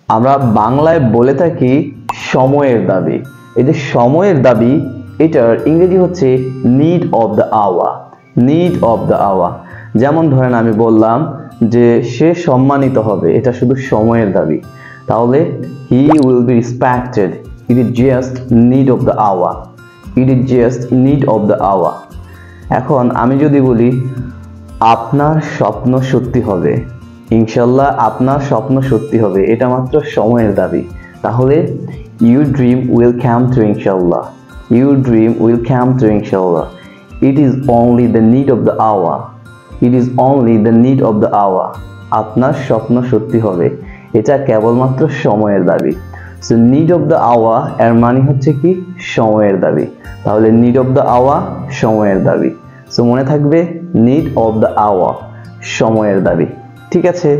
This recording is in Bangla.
আমরা বাংলায় বলে থাকি সময়ের দাবি। এই যে সময়ের দাবি, এটার ইংরেজি হচ্ছে need of the hour. Need of the hour. যেমন ধরেন আমি বললাম যে সে সম্মানিত হবে, এটা শুধু সময়ের দাবি, তাহলে he will be respected, it is just need of the hour. It is just need of the hour. এখন আমি যদি বলি আপনার স্বপ্ন সত্যি হবে, ইনশাল্লাহ আপনার স্বপ্ন সত্যি হবে, এটা মাত্র সময়ের দাবি। তাহলে your dream will come true ইনশাল্লাহ। Your dream will come true ইনশাল্লাহ। It is only the need of the hour. It is only the need of the hour. আপনার স্বপ্ন সত্যি হবে, এটা কেবলমাত্র সময়ের দাবি। So need of the hour এর মানে হচ্ছে কি সময়ের দাবি। তাহলে নিড অফ দ্য আওয়ার সময়ের দাবি। সো মনে থাকবে নিড অফ দ্য আওয়ার সময়ের দাবি। ঠিক আছে।